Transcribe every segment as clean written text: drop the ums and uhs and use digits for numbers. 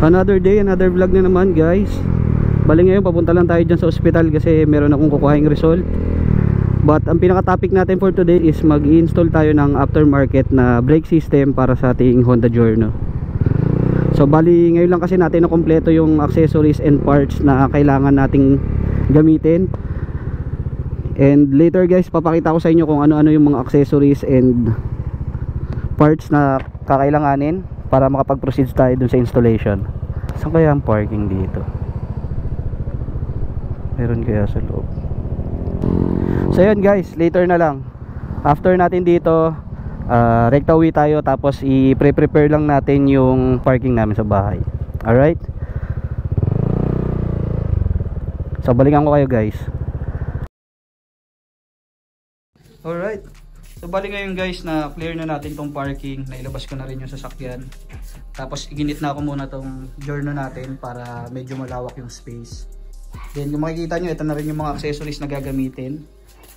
Another day, another vlog na naman guys. Bali ngayon papunta lang tayo dyan sa ospital kasi meron akong kukuhaing result. But ang pinaka topic natin for today is mag-install tayo ng aftermarket na brake system para sa ating Honda Giorno. So bali ngayon lang kasi natin na kompleto yung accessories and parts na kailangan nating gamitin. And later guys, papakita ko sa inyo kung ano-ano yung mga accessories and parts na kakailanganin para makapag-proceed tayo dun sa installation. Saan kaya ang parking dito? Meron kaya sa loob? So yun guys, later na lang. After natin dito, rekta-uwi tayo, tapos i-prepare lang natin yung parking namin sa bahay. Alright? So balikan ko kayo guys. Alright. So bali ngayon guys, na clear na natin tong parking, nailabas ko na rin yung sasakyan. Tapos iginit na ako muna tong Giorno natin para medyo malawak yung space. Then kung makikita nyo, ito na rin yung mga accessories na gagamitin,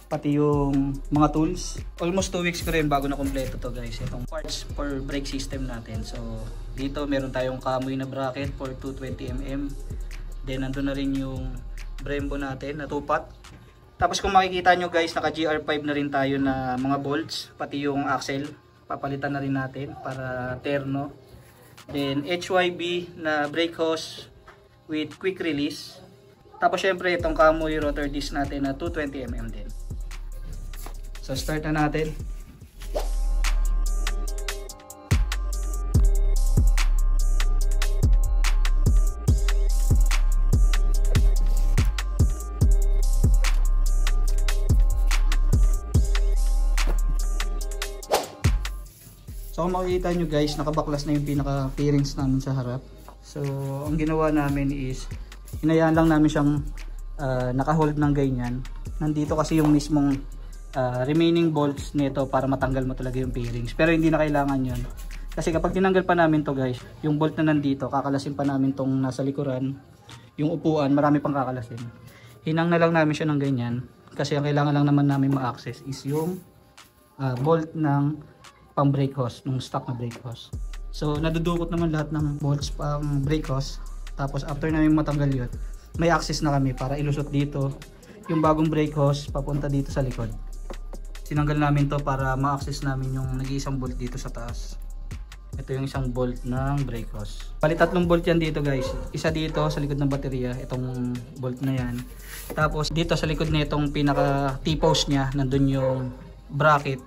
pati yung mga tools. Almost 2 weeks ko rin bago na kompleto to guys, itong parts for brake system natin. So dito meron tayong kamoy na bracket for 220mm. Then nandun na rin yung Brembo natin na 2-pot. Tapos kung makikita nyo guys, naka GR5 na rin tayo na mga bolts, pati yung axle papalitan na rin natin para terno. Then HYB na brake hose with quick release. Tapos syempre itong Kamui rotor disc natin na 220mm din. So start na natin. So kung makikita nyo guys, nakabaklas na yung pinaka fairings namin sa harap. So ang ginawa namin is hinayaan lang namin siyang naka-hold ng ganyan. Nandito kasi yung mismong remaining bolts nito para matanggal mo talaga yung fairings. Pero hindi na kailangan yun. Kasi kapag tinanggal pa namin to guys, yung bolt na nandito, kakalasin pa namin tong nasa likuran. Yung upuan, marami pang kakalasin. Hinang na lang namin siya ng ganyan. Kasi ang kailangan lang naman namin ma-access is yung bolt ng pang brake hose, nung stock na brake hose. So nadudukot naman lahat ng bolts pang brake hose. Tapos after namin matanggal yun, may access na kami para ilusot dito yung bagong brake hose papunta dito sa likod. Sinanggal namin to para ma-access namin yung nag-iisang bolt dito sa taas. Ito yung isang bolt ng brake hose. Bali 3 bolt yan dito guys. Isa dito sa likod ng baterya, itong bolt na yan. Tapos dito sa likod na itong pinaka T-post nya, nandun yung bracket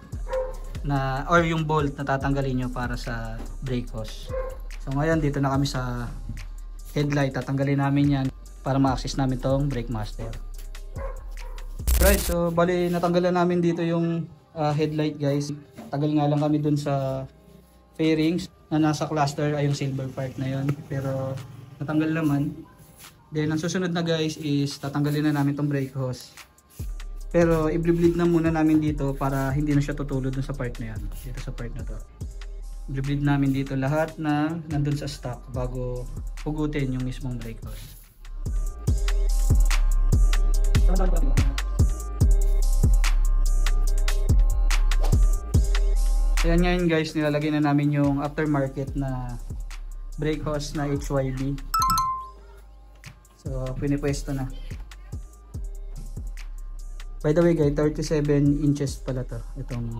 na or yung bolt na tatanggalin nyo para sa brake hose. So ngayon dito na kami sa headlight, tatanggalin namin yan para ma-access namin tong brake master. Right, so bali natanggalan namin dito yung headlight guys. Tagal nga lang kami dun sa fairings na nasa cluster ay yung silver part na yun, pero natanggal naman. Then ang susunod na guys is tatanggalin na namin tong brake hose. Pero i-bleed na muna namin dito para hindi na siya tutulod dun sa part na yan. Dito sa part na to. I-bleed namin dito lahat na nandun sa stock bago pugutin yung mismong brake hose. Ayan ngayon guys, nilalagay na namin yung aftermarket na brake hose na HYB. So pinipwesto na. By the way guys, 37 inches pala to, itong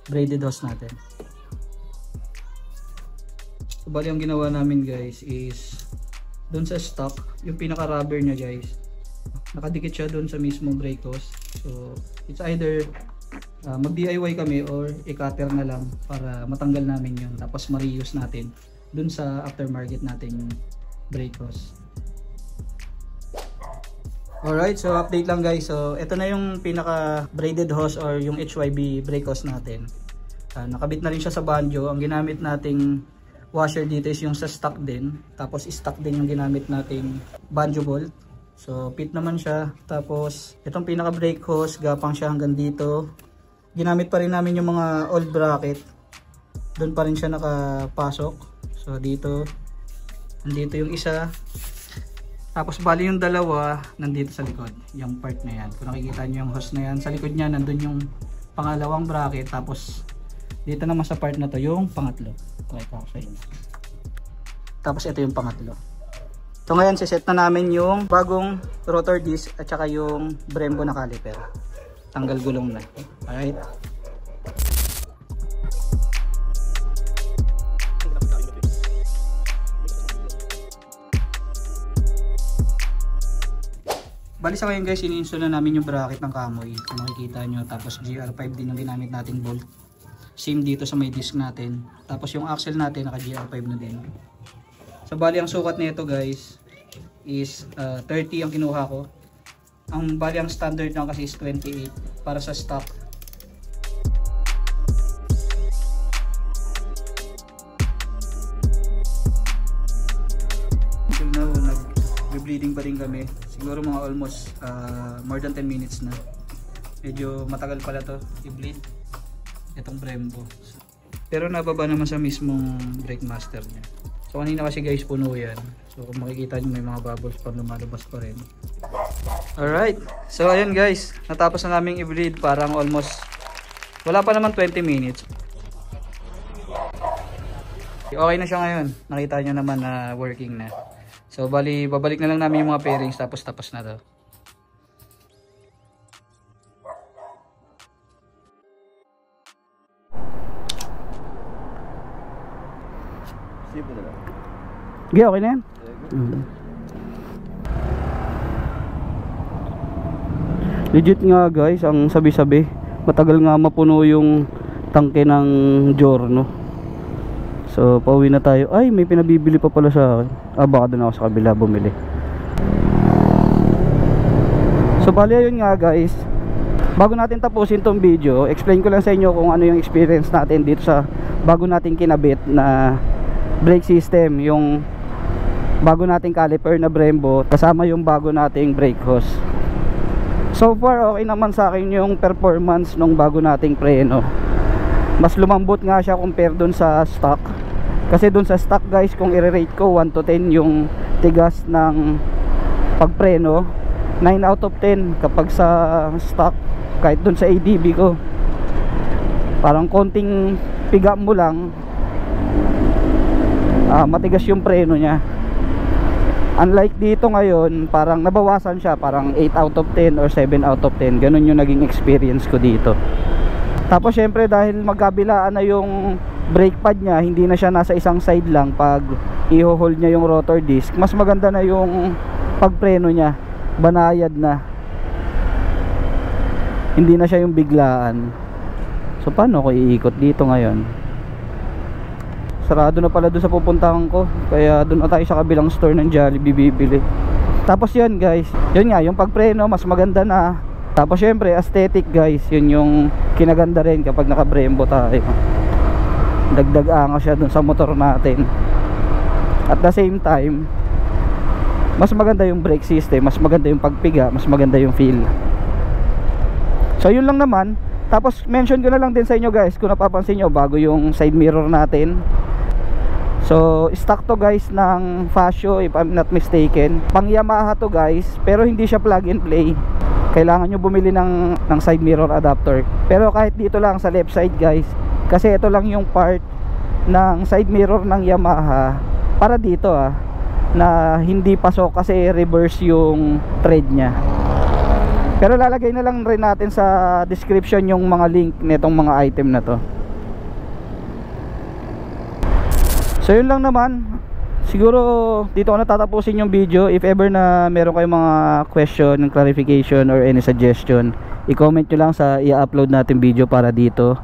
braided hose natin. So bali ang ginawa namin guys is doon sa stock, yung pinaka rubber nya guys, nakadikit siya doon sa mismong brake hose. So it's either mag DIY kami or i-cutter na lang para matanggal namin yun, tapos ma-reuse natin doon sa aftermarket natin brake hose. Alright, so update lang guys. So ito na yung pinaka braided hose or yung HYB brake hose natin. Nakabit na rin siya sa banjo. Ang ginamit nating washer dito is yung sa stock din. Tapos stock din yung ginamit nating banjo bolt. So fit naman siya. Tapos itong pinaka brake hose, gapang siya hanggang dito. Ginamit pa rin namin yung mga old bracket. Doon pa rin siya nakapasok. So dito, nandito yung isa. Tapos bali yung dalawa nandito sa likod, yung part na yan. Kung nakikita nyo yung hose na yan, sa likod niya nandun yung pangalawang bracket. Tapos dito naman sa part na to yung pangatlo. Okay, ako sa inyo. Tapos ito yung pangatlo. So ngayon siset na namin yung bagong rotor disc at saka yung Brembo na caliper. Tanggal gulong na. Alright. Bali sa ngayon guys, ini-install na namin yung bracket ng Kamoy. Kung makikita nyo. Tapos GR5 din yung ginamit nating bolt. Same dito sa may disc natin. Tapos yung axle natin naka GR5 na din. So bali ang sukat nito guys is 30 ang kinuha ko. Ang bali ang standard lang kasi is 28 para sa stock. Until now, nag-bleeding pa rin kami. Siguro mga almost more than 10 minutes na. Medyo matagal pala to i-bleed itong Brembo. Pero nababa naman sa mismong brake master niya. So kanina kasi guys puno yan. So kung makikita nyo may mga bubbles pa lumalabas pa rin. Alright. So ayun guys. Natapos na namin i-bleed. Parang almost wala pa naman 20 minutes. Okay na siya ngayon. Nakita nyo naman na working na. So bali babalik na lang namin yung mga pairings tapos na to. Okay, okay na yan. Legit nga guys, ang sabi-sabi matagal nga mapuno yung tangke ng Giorno. So pauwi na tayo. Ay, may pinabibili pa pala sa akin. Baka doon ako sa kabila bumili. So bali yun nga guys, bago natin tapusin tong video, explain ko lang sa inyo kung ano yung experience natin dito sa bago nating kinabit na brake system, yung bago nating caliper na Brembo kasama yung bago nating brake hose. So far okay naman sa akin yung performance nung bago nating preno. Mas lumambot nga siya compare dun sa stock. Kasi dun sa stock guys, kung i-rate ko 1 to 10 yung tigas ng pagpreno, 9 out of 10 kapag sa stock. Kahit dun sa ADB ko, parang konting piga mo lang matigas yung preno niya. Unlike dito ngayon, parang nabawasan siya, parang 8 out of 10 or 7 out of 10. Ganun yung naging experience ko dito. Tapos syempre dahil magkabilaan na yung brake pad niya, hindi na siya nasa isang side lang pag i-hold niya yung rotor disc. Mas maganda na yung pagpreno niya, banayad na. Hindi na siya yung biglaan. So paano ko iikot dito ngayon? Sarado na pala doon sa pupuntahan ko. Kaya doon na tayo sa kabilang store ng Jollibee bibili. Tapos yun guys, yun nga, yung pagpreno mas maganda na. Tapos syempre aesthetic guys, yun yung kinaganda rin kapag naka Brembo tayo. Dagdag angas siya dun sa motor natin. At the same time, mas maganda yung brake system, mas maganda yung pagpiga, mas maganda yung feel. So yun lang naman. Tapos mention ko na lang din sa inyo guys, kung napapansin nyo, bago yung side mirror natin. So stock to guys ng Fasio if I'm not mistaken. Pang Yamaha to guys, pero hindi siya plug and play. Kailangan nyo bumili ng side mirror adapter. Pero kahit dito lang sa left side guys, kasi ito lang yung part ng side mirror ng Yamaha para dito na hindi pasok kasi reverse yung thread nya. Pero lalagay na lang rin natin sa description yung mga link nitong mga item na to. So yun lang naman. Siguro dito ko na tatapusin yung video. If ever na meron kayong mga question, clarification or any suggestion, i-comment nyo lang sa i-upload natin video para dito.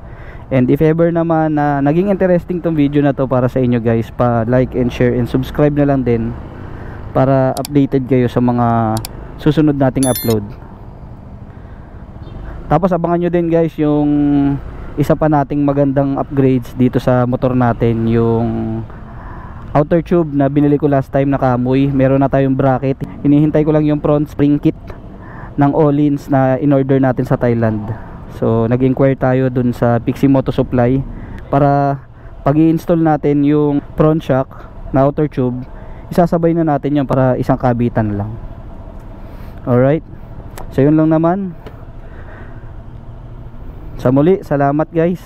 And if ever naman na naging interesting tong video na to para sa inyo guys, pa like and share and subscribe na lang din para updated kayo sa mga susunod nating upload. Tapos abangan nyo din guys yung isa pa nating magandang upgrades dito sa motor natin, yung outer tube na binili ko last time na Kamoy. Meron na tayong bracket. Hinihintay ko lang yung front spring kit ng Olins na in-order natin sa Thailand. So nag-inquire tayo dun sa Pixie Moto Supply para pag i-install natin yung front shock na outer tube, isasabay na natin yun para isang kabitan lang. Alright, so yun lang naman. Sa muli, salamat guys.